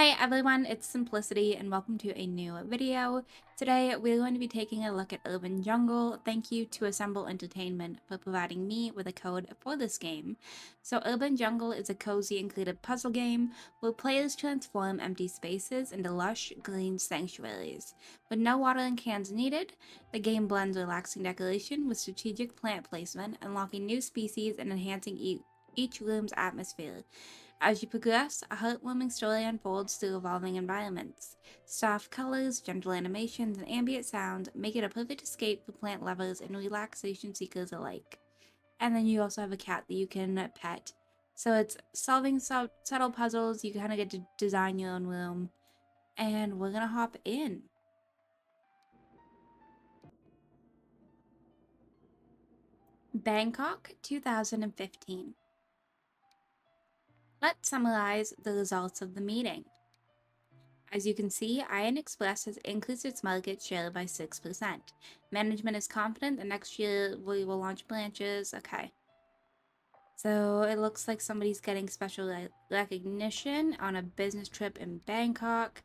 Hi everyone, it's Simplicity and welcome to a new video. Today we're going to be taking a look at UrbanJungle. Thank you to Assemble Entertainment for providing me with a code for this game. So UrbanJungle is a cozy and creative puzzle game where players transform empty spaces into lush, green sanctuaries. With no watering cans needed, the game blends relaxing decoration with strategic plant placement, unlocking new species and enhancing each room's atmosphere. As you progress, a heartwarming story unfolds through evolving environments. Soft colors, gentle animations, and ambient sound make it a perfect escape for plant lovers and relaxation seekers alike. And then you also have a cat that you can pet. So it's solving subtle puzzles, you kind of get to design your own room. And we're gonna hop in. Bangkok, 2015. Let's summarize the results of the meeting. As you can see, Iron Express has increased its market share by 6%. Management is confident that next year we will launch branches. Okay. So it looks like somebody's getting special recognition on a business trip in Bangkok.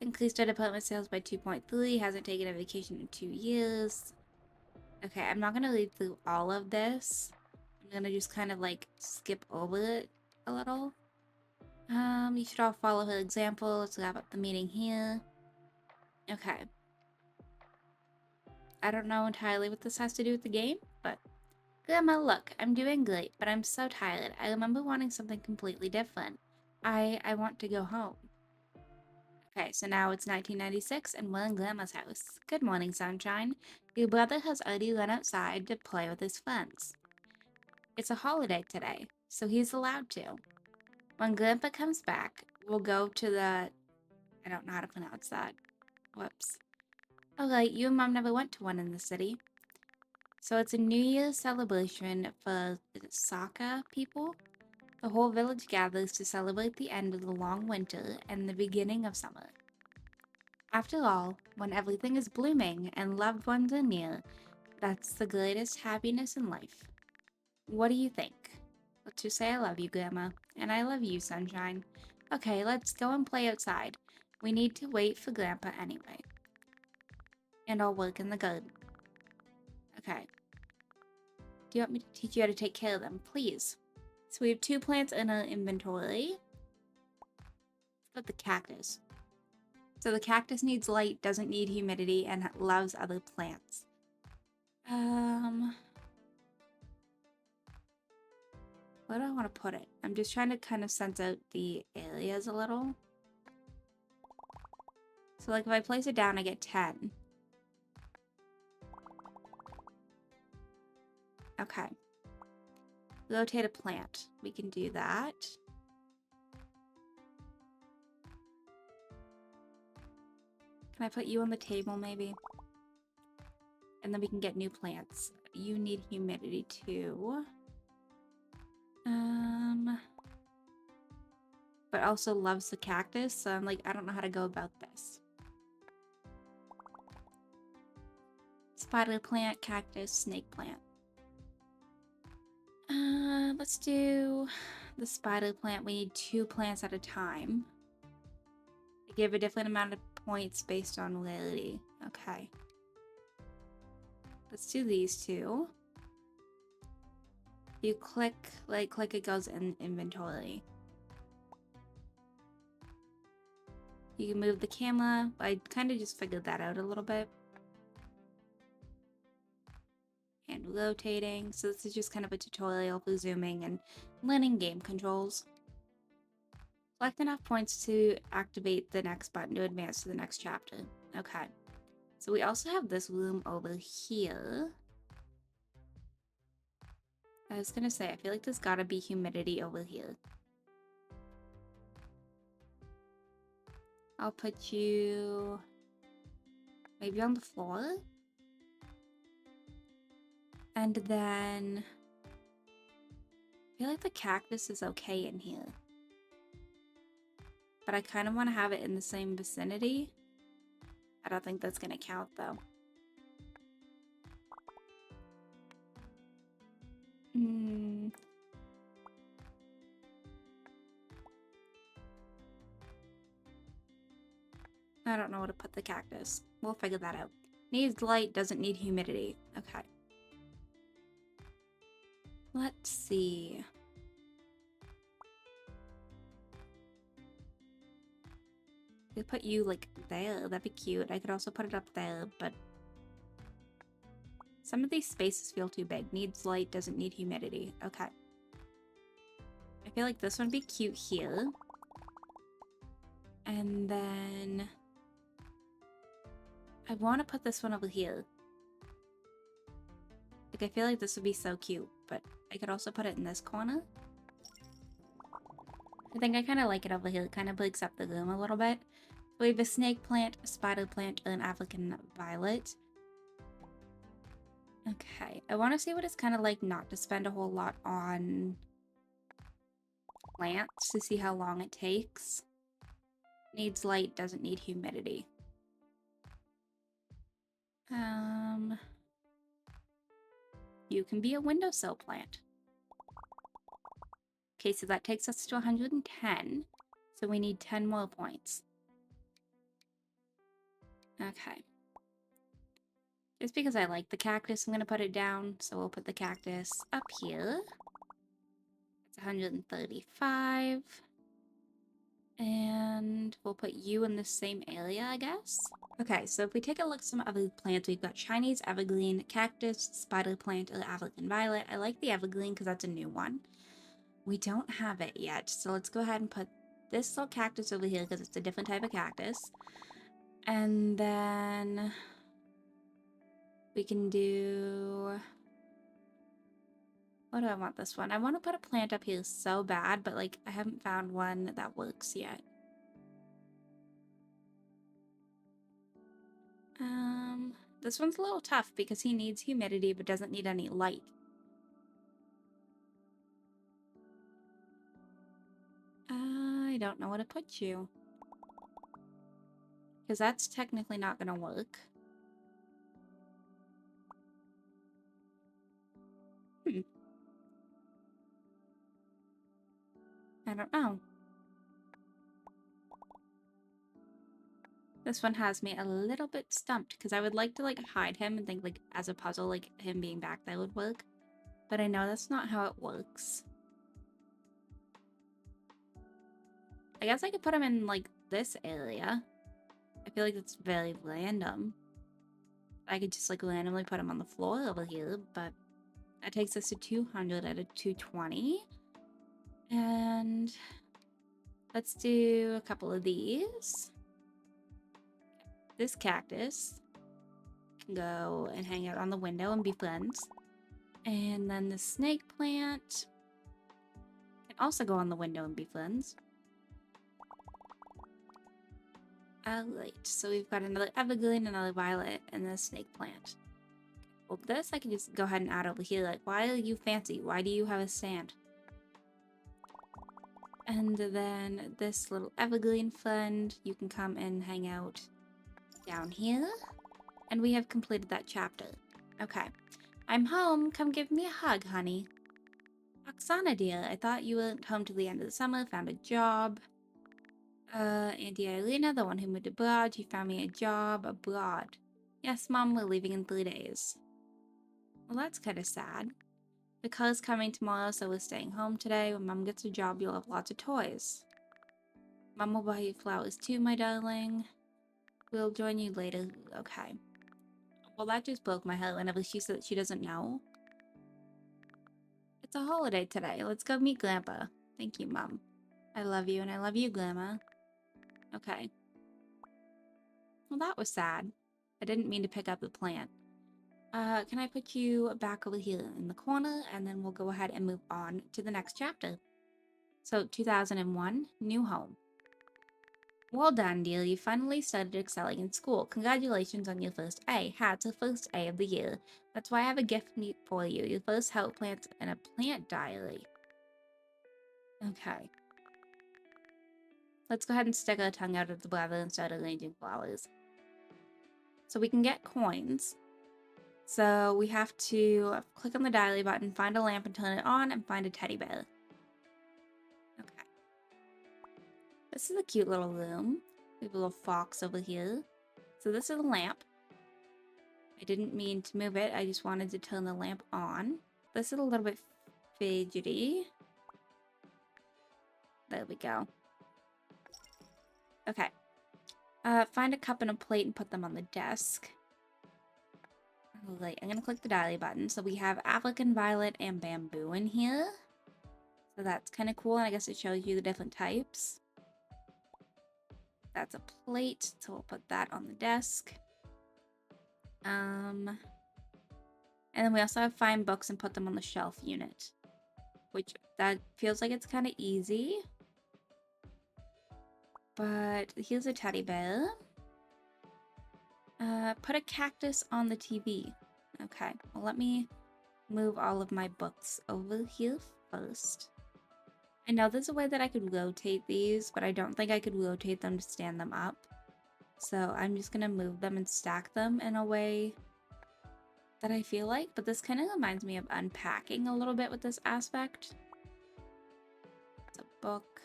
Increased our department sales by 2.3. Hasn't taken a vacation in 2 years. Okay, I'm not going to read through all of this. I'm going to just kind of like skip over it a little. You should all follow her example. Let's wrap up the meeting here. Okay. I don't know entirely what this has to do with the game, but Grandma, look, I'm doing great, but I'm so tired. I remember wanting something completely different. I want to go home. Okay, so now it's 1996 and we're in Grandma's house. Good morning, Sunshine. Your brother has already run outside to play with his friends. It's a holiday today, so he's allowed to. When Grandpa comes back, we'll go to the... I don't know how to pronounce that. Whoops. Alright, you and Mom never went to one in the city. So it's a New Year's celebration for Saka people. The whole village gathers to celebrate the end of the long winter and the beginning of summer. After all, when everything is blooming and loved ones are near, that's the greatest happiness in life. What do you think? Let's just say I love you, Grandma, and I love you, Sunshine. Okay, let's go and play outside. We need to wait for Grandpa anyway. And I'll work in the garden. Okay. Do you want me to teach you how to take care of them? Please. So we have 2 plants in our inventory. Let's put the cactus. So the cactus needs light, doesn't need humidity, and loves other plants. Where do I want to put it? I'm just trying to kind of sense out the areas a little. So like if I place it down, I get 10. Okay. Rotate a plant. We can do that. Can I put you on the table maybe? And then we can get new plants. You need humidity too. But also loves the cactus, so I'm like, I don't know how to go about this. Spider plant, cactus, snake plant. Let's do the spider plant. We need 2 plants at a time. They give a different amount of points based on rarity. Okay. Let's do these 2. You click it goes in inventory. You can move the camera. I kind of just figured that out a little bit. And rotating. So this is just kind of a tutorial for zooming and learning game controls. Collect enough points to activate the next button to advance to the next chapter. Okay. So we also have this room over here. I was gonna say, I feel like there's gotta be humidity over here. I'll put you maybe on the floor. And then I feel like the cactus is okay in here. But I kind of want to have it in the same vicinity. I don't think that's going to count though. I don't know where to put the cactus. We'll figure that out. Needs light, doesn't need humidity. Okay. Let's see. I could put you like there. That'd be cute. I could also put it up there, but some of these spaces feel too big. Needs light, doesn't need humidity. Okay. I feel like this one would be cute here. And then I want to put this one over here. Like, I feel like this would be so cute, but I could also put it in this corner. I think I kind of like it over here. It kind of breaks up the room a little bit. We have a snake plant, a spider plant, and an African violet. Okay, I want to see what it's kind of like not to spend a whole lot on plants to see how long it takes. Needs light, doesn't need humidity. You can be a windowsill plant. Okay, so that takes us to 110. So we need 10 more points. Okay. Just because I like the cactus, I'm going to put it down. So we'll put the cactus up here. It's 135. And we'll put you in the same area, I guess. Okay, so if we take a look at some other plants, we've got Chinese evergreen, cactus, spider plant, or African violet. I like the evergreen because that's a new one. We don't have it yet, so let's go ahead and put this little cactus over here because it's a different type of cactus. And then we can do... What do I want this one? I want to put a plant up here so bad, but like I haven't found one that works yet. This one's a little tough because he needs humidity but doesn't need any light. I don't know where to put you. Because that's technically not going to work. I don't know. This one has me a little bit stumped because I would like to like hide him and think like as a puzzle like him being back there would work. But I know that's not how it works. I guess I could put him in like this area. I feel like it's very random. I could just like randomly put him on the floor over here, but that takes us to 200 out of 220. And let's do a couple of these. This cactus can go and hang out on the window and be friends. And then the snake plant can also go on the window and be friends. Alright, so we've got another evergreen, another violet, and a snake plant. Well, this I can just go ahead and add over here. Like, why are you fancy? Why do you have a stand? And then this little evergreen friend, you can come and hang out down here. And we have completed that chapter. Okay. I'm home. Come give me a hug, honey. Oksana, dear, I thought you went home till the end of the summer, found a job. Auntie Irina, the one who moved abroad, she found me a job abroad. Yes, Mom, we're leaving in 3 days. Well, that's kind of sad. The car's coming tomorrow, so we're staying home today. When Mom gets a job, you'll have lots of toys. Mom will buy you flowers too, my darling. We'll join you later. Okay. Well, that just broke my heart whenever she said that she doesn't know. It's a holiday today. Let's go meet Grandpa. Thank you, Mom. I love you, and I love you, Grandma. Okay. Well, that was sad. I didn't mean to pick up the plant. Can I put you back over here in the corner, and then we'll go ahead and move on to the next chapter. So, 2001, new home. Well done, dear. You finally started excelling in school. Congratulations on your first A. It's the first A of the year. That's why I have a gift for you. Your first help plants and a plant diary. Okay. Let's go ahead and stick our tongue out of the bladder and start arranging flowers. So we can get coins. So we have to click on the diary button, find a lamp and turn it on, and find a teddy bear. Okay. This is a cute little room. We have a little fox over here. So this is a lamp. I didn't mean to move it. I just wanted to turn the lamp on. This is a little bit fidgety. There we go. Okay. Find a cup and a plate and put them on the desk. Alright, I'm gonna click the diary button. So we have African violet and bamboo in here. So that's kind of cool, and I guess it shows you the different types. That's a plate, so we'll put that on the desk. And then we also have find books and put them on the shelf unit. Which, that feels like it's kind of easy. But here's a teddy bear. Put a cactus on the TV. Okay, well let me move all of my books over here first. I know there's a way that I could rotate these, but I don't think I could rotate them to stand them up. So I'm just gonna move them and stack them in a way that I feel like, but this kind of reminds me of Unpacking a little bit with this aspect. It's a book.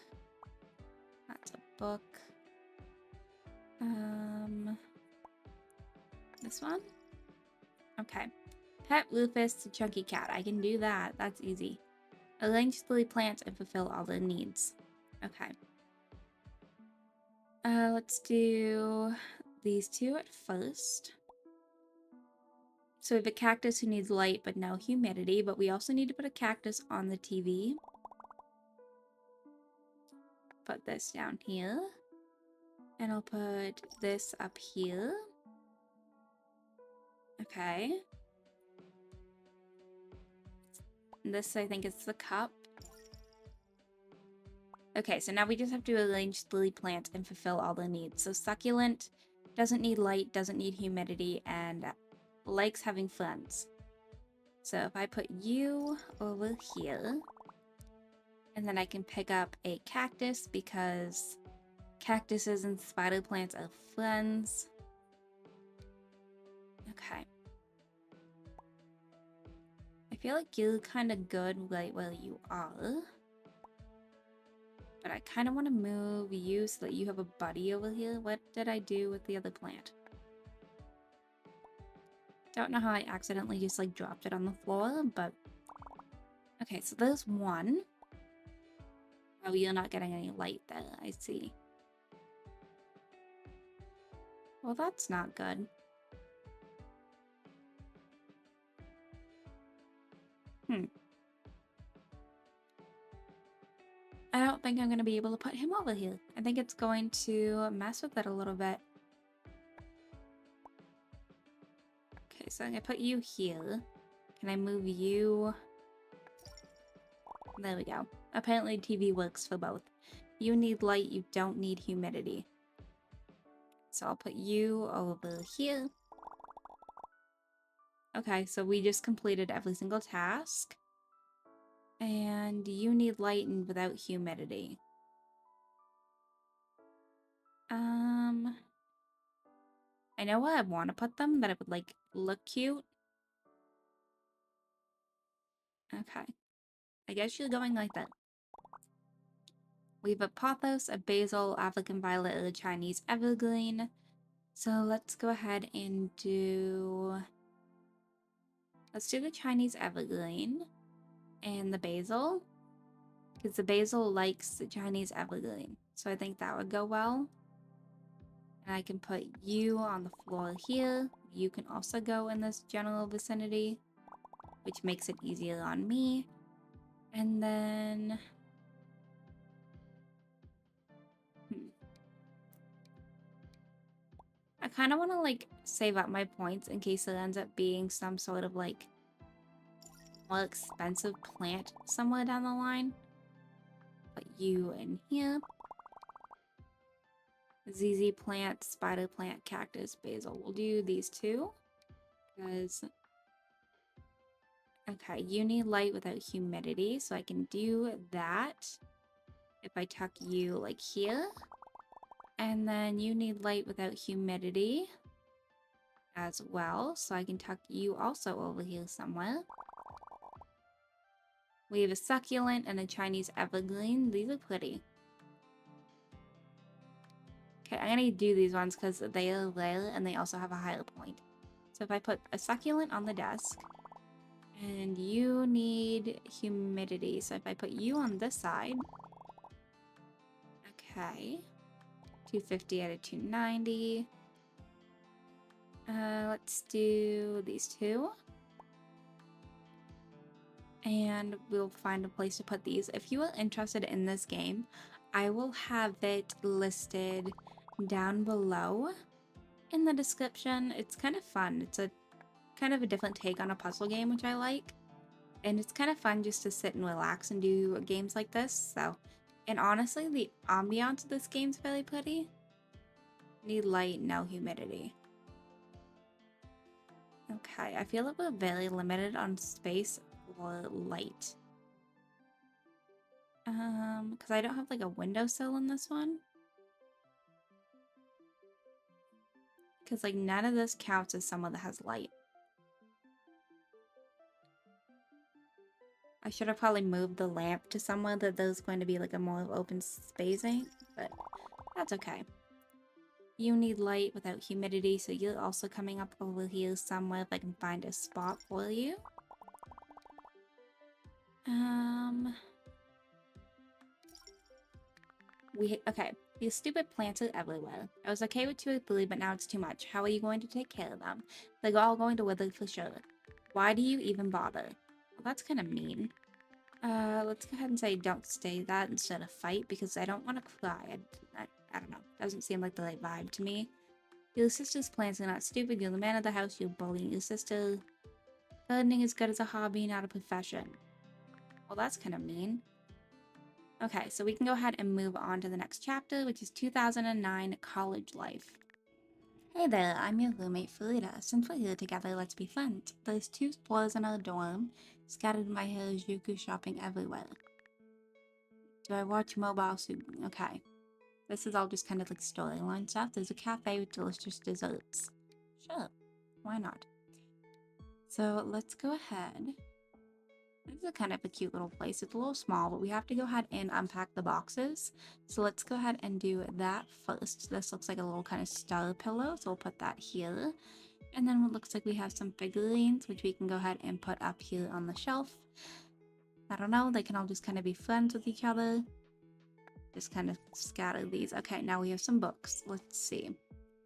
That's a book. This one? Okay. Pet Rufus the chunky cat. I can do that. That's easy. Arrange 3 plants and fulfill all their needs. Okay. Let's do these 2 at first. So we have a cactus who needs light but no humidity, but we also need to put a cactus on the TV. Put this down here. And I'll put this up here. Okay. This, I think, is the cup. Okay, so now we just have to arrange 3 plants and fulfill all the needs. So succulent doesn't need light, doesn't need humidity, and likes having friends. So if I put you over here, and then I can pick up a cactus because cactuses and spider plants are friends. Okay. I feel like you're kind of good right where you are. But I kind of want to move you so that you have a buddy over here. What did I do with the other plant? Don't know how I accidentally just like dropped it on the floor, but... Okay, so there's one. Oh, you're not getting any light there, I see. Well, that's not good. I don't think I'm going to be able to put him over here. I think it's going to mess with it a little bit. Okay, so I'm going to put you here. Can I move you? There we go. Apparently TV works for both. You need light, you don't need humidity. So I'll put you over here. Okay, so we just completed every single task. And you need light and without humidity. I know where I want to put them, that it would like look cute. Okay. I guess you're going like that. We have a pothos, a basil, African violet, and a Chinese evergreen. So let's go ahead and do... Let's do the Chinese evergreen and the basil. Because the basil likes the Chinese evergreen. So I think that would go well. And I can put you on the floor here. You can also go in this general vicinity, which makes it easier on me. And then... I kind of want to like save up my points in case it ends up being some sort of like more expensive plant somewhere down the line. Put you in here. ZZ plant, spider plant, cactus, basil. We'll do these 2. Because... Okay, you need light without humidity, so I can do that. If I tuck you like here. And then you need light without humidity as well, so I can tuck you also over here somewhere. We have a succulent and a Chinese evergreen. These are pretty. Okay, I'm gonna do these ones because they are rare and they also have a higher point. So if I put a succulent on the desk, and you need humidity, so if I put you on this side, okay, 250 out of 290. Let's do these two. And we'll find a place to put these. If you are interested in this game, I will have it listed down below in the description. It's kind of fun. It's a kind of a different take on a puzzle game, which I like. And it's kind of fun just to sit and relax and do games like this. So, and honestly, the ambiance of this game's very pretty. Need light, no humidity. Okay, I feel like we're very limited on space or light. Because I don't have like a windowsill in this one. Because like none of this counts as someone that has light. I should have probably moved the lamp to somewhere that there's going to be like a more open spacing, but that's okay. You need light without humidity, so you're also coming up over here somewhere if I can find a spot for you. Okay, these stupid plants are everywhere. I was okay with 2 or 3, but now it's too much. How are you going to take care of them? They're all going to wither for sure. Why do you even bother? Well, that's kind of mean. Let's go ahead and say don't stay that instead of fight, because I don't want to cry. I don't know. Doesn't seem like the right vibe to me. Your sister's plans are not stupid. You're the man of the house. You're bullying your sister. Gardening is good as a hobby, not a profession. Well, that's kind of mean. Okay, so we can go ahead and move on to the next chapter, which is 2009 College Life. Hey there, I'm your roommate Farida. Since we're here together, let's be friends. There's 2 floors in our dorm. Scattered in my Harajuku shopping everywhere. Do I watch mobile suit? Okay. This is all just kind of like storyline stuff. There's a cafe with delicious desserts. Sure, why not? So let's go ahead. This is a kind of a cute little place. It's a little small, but we have to go ahead and unpack the boxes. So let's go ahead and do that first. This looks like a little kind of star pillow, so we'll put that here. And then it looks like we have some figurines, which we can go ahead and put up here on the shelf. I don't know, they can all just kind of be friends with each other. Just kind of scatter these. Okay, now we have some books. Let's see.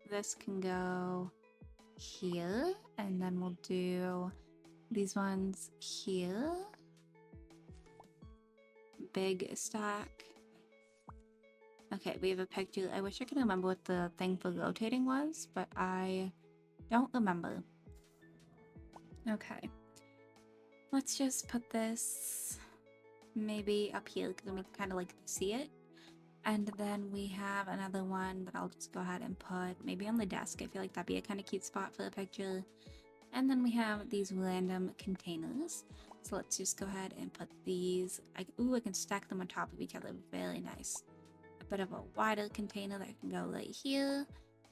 This can go here, and then we'll do these ones here. Big stack. Okay, we have a picture. I wish I could remember what the thing for rotating was, but I don't remember. Okay. Let's just put this maybe up here because we kind of like to see it. And then we have another one that I'll just go ahead and put maybe on the desk. I feel like that'd be a kind of cute spot for the picture. And then we have these random containers. So let's just go ahead and put these. Ooh, I can stack them on top of each other. Very nice. A bit of a wider container that can go right here.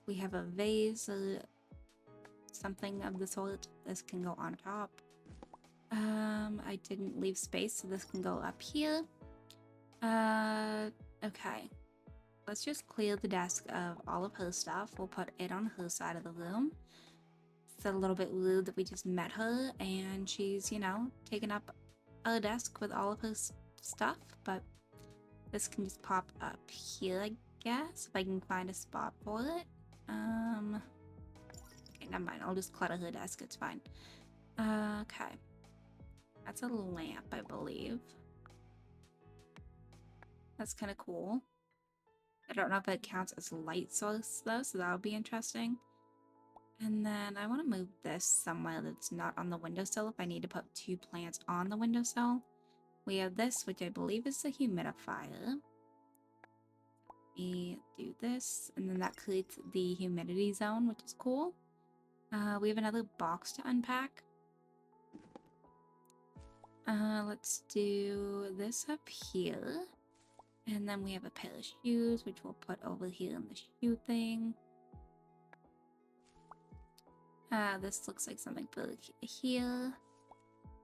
We have a vase or something of the sort. This can go on top. I didn't leave space, so this can go up here. Okay. Let's just clear the desk of all of her stuff. We'll put it on her side of the room. It's a little bit rude that we just met her and she's, you know, taking up a desk with all of her stuff, but this can just pop up here, I guess, if I can find a spot for it. Okay, never mind. I'll just clutter her desk. It's fine. Okay. That's a lamp, I believe. That's kind of cool. I don't know if it counts as a light source though, so that would be interesting. And then I want to move this somewhere that's not on the windowsill if I need to put 2 plants on the windowsill. We have this, which I believe is the humidifier. We do this, and then that creates the humidity zone, which is cool. We have another box to unpack. Let's do this up here. And then we have a pair of shoes, which we'll put over here in the shoe thing. This looks like something for here.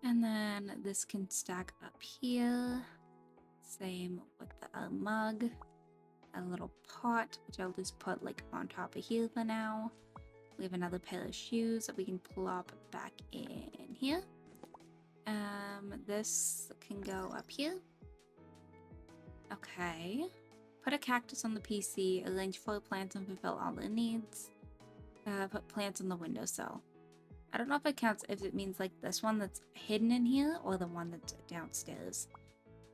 And then this can stack up here. Same with the mug. a little pot, which I'll just put like on top of here for now. We have another pair of shoes that we can plop back in here. This can go up here. Okay. Put a cactus on the PC, arrange 4 plants and fulfill all their needs. Put plants on the windowsill. I don't know if it counts, if it means like this one that's hidden in here or the one that's downstairs.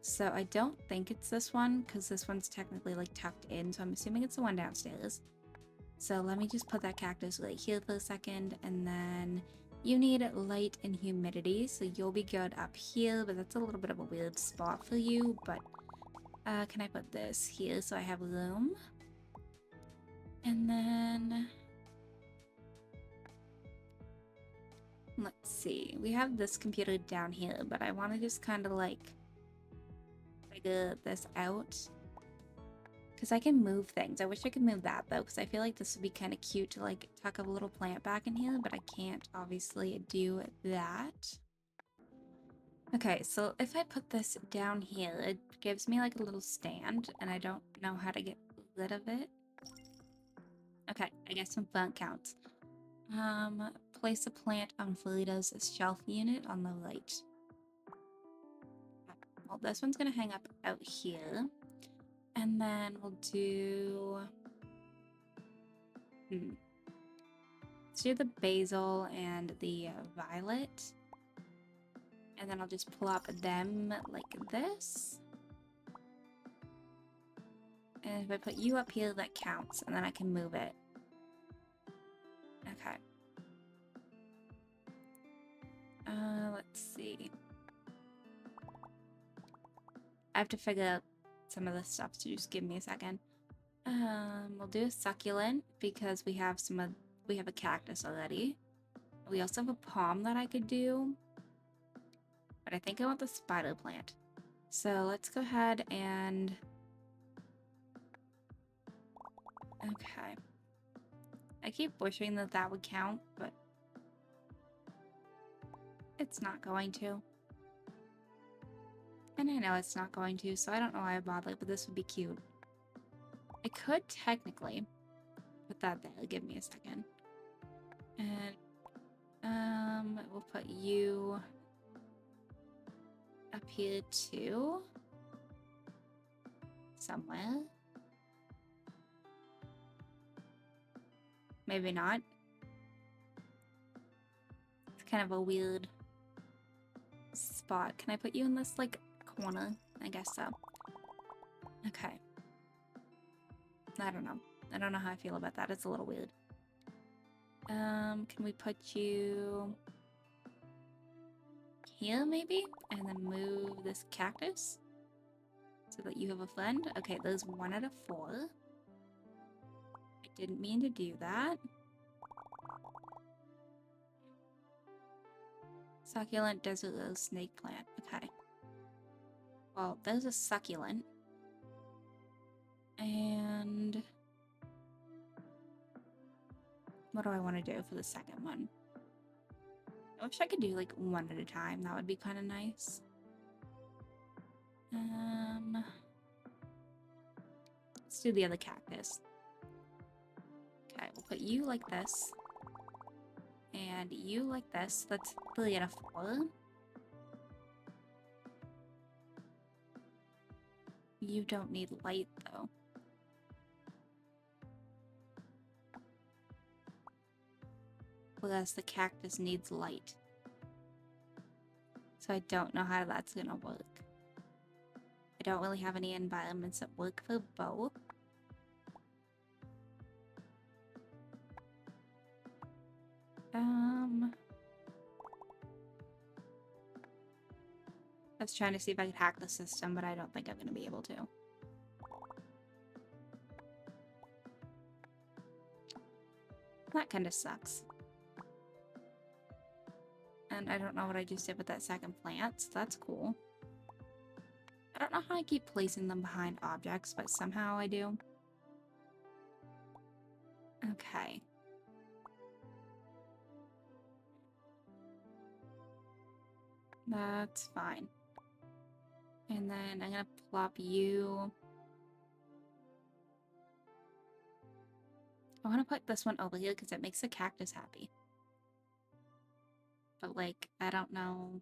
So I don't think it's this one because this one's technically like tucked in, so I'm assuming it's the one downstairs. So let me just put that cactus right here for a second, and then you need light and humidity, so you'll be good up here, but that's a little bit of a weird spot for you, but can I put this here so I have room? And then let's see, we have this computer down here, but I want to just kind of like figure this out because I can move things. I wish I could move that though, because I feel like this would be kind of cute to like tuck a little plant back in here, but I can't obviously do that. Okay, so if I put this down here, it gives me like a little stand, and I don't know how to get rid of it. Okay, I guess some fun counts. Place a plant on Frida's shelf unit on the right. Well, this one's gonna hang up out here. And then we'll do... Let's do the basil and the violet. And then I'll just plop them like this. And if I put you up here, that counts. And then I can move it. Okay. Let's see. I have to figure out some of this stuff, so just give me a second. We'll do a succulent because we have a cactus already. We also have a palm that I could do, but I think I want the spider plant. So let's go ahead and... Okay. I keep wishing that that would count, but it's not going to. And I know it's not going to, so I don't know why I bothered, but this would be cute. I could technically put that there. Give me a second. And we'll put you up here too. Somewhere. Maybe not. It's kind of a weird spot. Can I put you in this like corner? I guess so. Okay. I don't know. I don't know how I feel about that. It's a little weird. Can we put you here maybe? And then move this cactus so that you have a friend? Okay, there's 1 out of 4. I didn't mean to do that. Succulent desert rose snake plant. Okay. Well, there's a succulent. And what do I want to do for the second one? I wish I could do like 1 at a time. That would be kind of nice. Let's do the other cactus. Okay, we'll put you like this. And you like this. That's 3 out of 4. You don't need light though. Whereas the cactus needs light. So I don't know how that's gonna work. I don't really have any environments that work for both. I was trying to see if I could hack the system, but I don't think I'm gonna be able to. That kind of sucks. And I don't know what I just did with that second plant, so that's cool. I don't know how I keep placing them behind objects, but somehow I do. Okay. That's fine. And then I'm gonna plop you I want to put this one over here because it makes the cactus happy. But, like, I don't know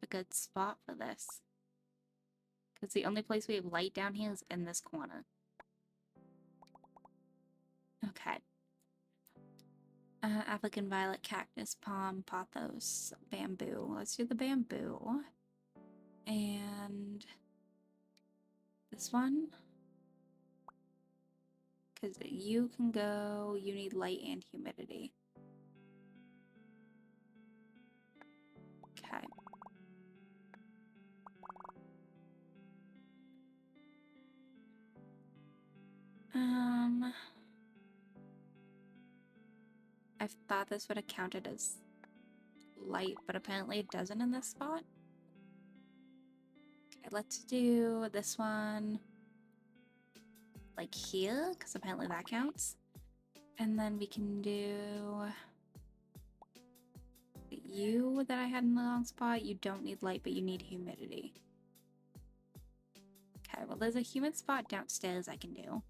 a good spot for this. Because the only place we have light down here is in this corner. Okay. African violet, cactus, palm, pothos, bamboo. Let's do the bamboo. And this one. Because you can go, you need light and humidity. Okay. I thought this would have counted as light, but apparently it doesn't in this spot. Okay, let's do this one like here, because apparently that counts. And then we can do you that I had in the wrong spot. You don't need light, but you need humidity. Okay, well there's a humid spot downstairs I can do.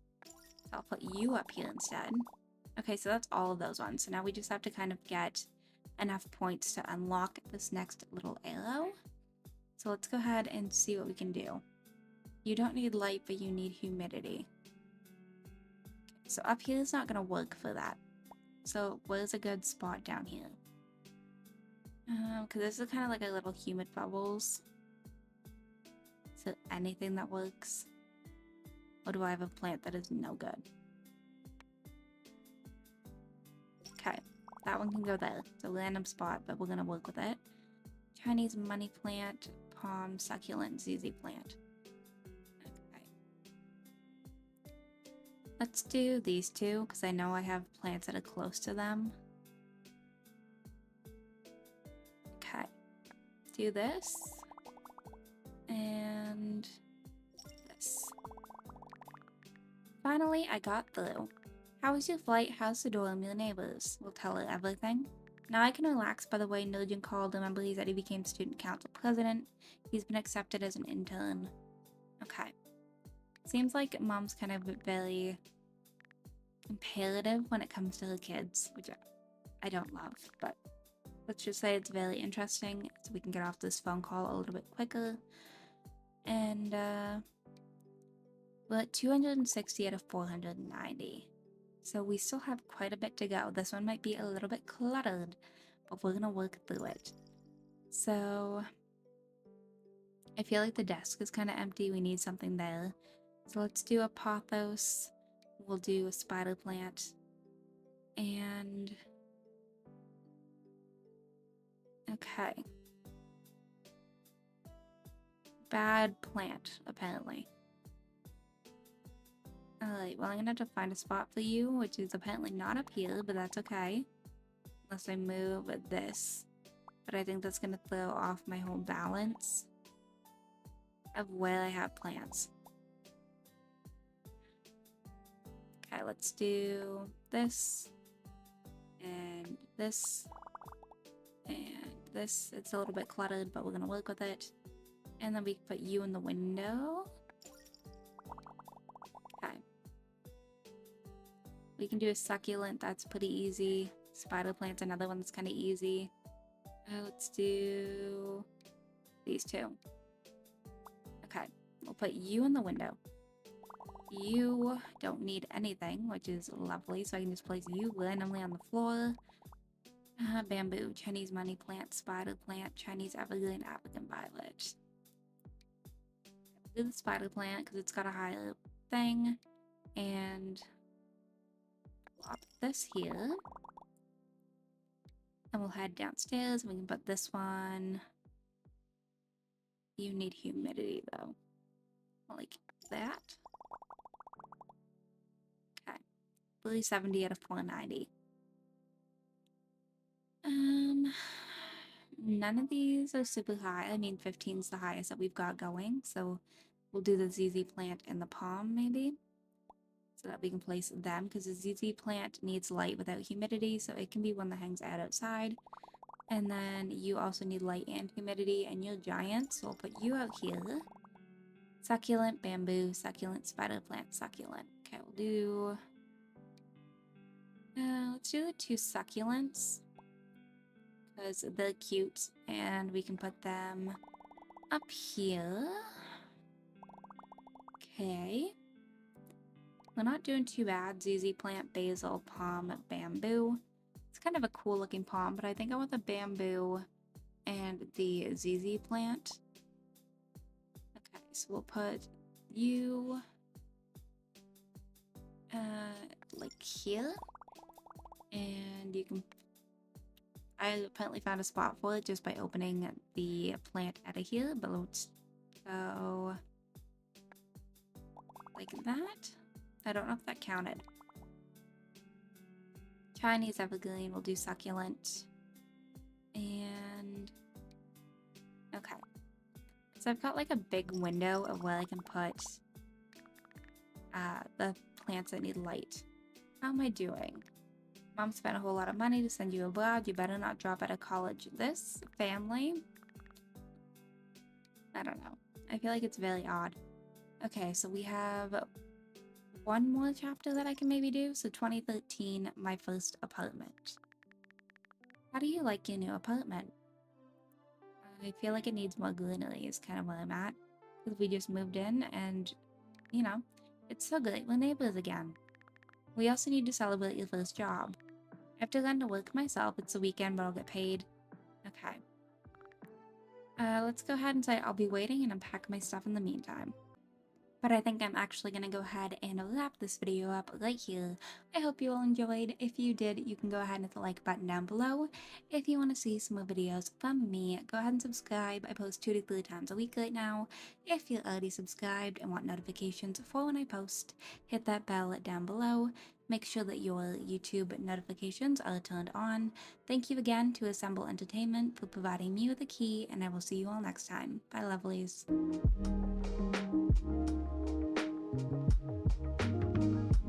So I'll put you up here instead. Okay, so that's all of those ones. So now we just have to kind of get enough points to unlock this next little arrow. So let's go ahead and see what we can do. You don't need light, but you need humidity. So up here is not going to work for that. So where's a good spot down here? Because this is kind of like a little humid bubbles. So anything that works? Or do I have a plant that is no good? Okay, that one can go there. It's a random spot, but we're gonna work with it. Chinese money plant, palm, succulent, ZZ plant. Okay. Let's do these two, because I know I have plants that are close to them. Okay. Do this. And this. Finally, I got through. How was your flight? How's the door and your neighbors? We'll tell her everything. Now I can relax by the way Nugent called. Remember, he said he became student council president. He's been accepted as an intern. Okay. Seems like mom's kind of very imperative when it comes to her kids, which I don't love, but let's just say it's very interesting so we can get off this phone call a little bit quicker. And we're at 260 out of 490. So we still have quite a bit to go. This one might be a little bit cluttered, but we're gonna work through it. So I feel like the desk is kind of empty. We need something there. So let's do a pothos. We'll do a spider plant. And okay. Bad plant, apparently. Alright, well I'm gonna have to find a spot for you, which is apparently not up here, but that's okay. Unless I move this. But I think that's gonna throw off my whole balance of where I have plants. Okay, let's do this. And this. And this. It's a little bit cluttered, but we're gonna work with it. And then we can put you in the window. Okay. We can do a succulent, that's pretty easy. Spider plant's another one that's kind of easy. Let's do these two. Okay, we'll put you in the window. You don't need anything, which is lovely, so I can just place you randomly on the floor. Bamboo, Chinese money plant, spider plant, Chinese evergreen, African violet. Do the spider plant because it's got a higher thing, and plop this here. And we'll head downstairs and we can put this one. You need humidity though. Like that. Okay. 370 out of 490. None of these are super high. I mean 15 is the highest that we've got going. So we'll do the ZZ plant in the palm maybe. So that we can place them because the ZZ plant needs light without humidity, so it can be one that hangs out outside. And then you also need light and humidity, and you're giant, so I'll put you out here. Succulent, bamboo, succulent, spider plant, succulent. Okay, we'll do... let's do the 2 succulents. Because they're cute. And we can put them up here. Okay. We're not doing too bad. ZZ plant, basil, palm, bamboo. It's kind of a cool looking palm, but I think I want the bamboo and the ZZ plant. Okay, so we'll put you like here. And you can... I apparently found a spot for it just by opening the plant out of here, but let's go like that. I don't know if that counted. Chinese evergreen, we'll do succulent. And okay. So I've got like a big window of where I can put the plants that need light. How am I doing? Mom spent a whole lot of money to send you abroad. You better not drop out of college. This family, I don't know. I feel like it's very odd. Okay, so we have one more chapter that I can maybe do. So 2013, my first apartment. How do you like your new apartment? I feel like it needs more greenery is kind of where I'm at. Because we just moved in and, you know, it's so great we're neighbors again. We also need to celebrate your first job. I have to learn to work myself. It's a weekend, but I'll get paid. Okay. Let's go ahead and say I'll be waiting and unpack my stuff in the meantime. But I think I'm actually going to go ahead and wrap this video up right here. I hope you all enjoyed. If you did, you can go ahead and hit the like button down below. If you want to see some more videos from me, go ahead and subscribe. I post 2 to 3 times a week right now. If you're already subscribed and want notifications for when I post, hit that bell down below. Make sure that your YouTube notifications are turned on. Thank you again to Assemble Entertainment for providing me with a key, and I will see you all next time. Bye, lovelies.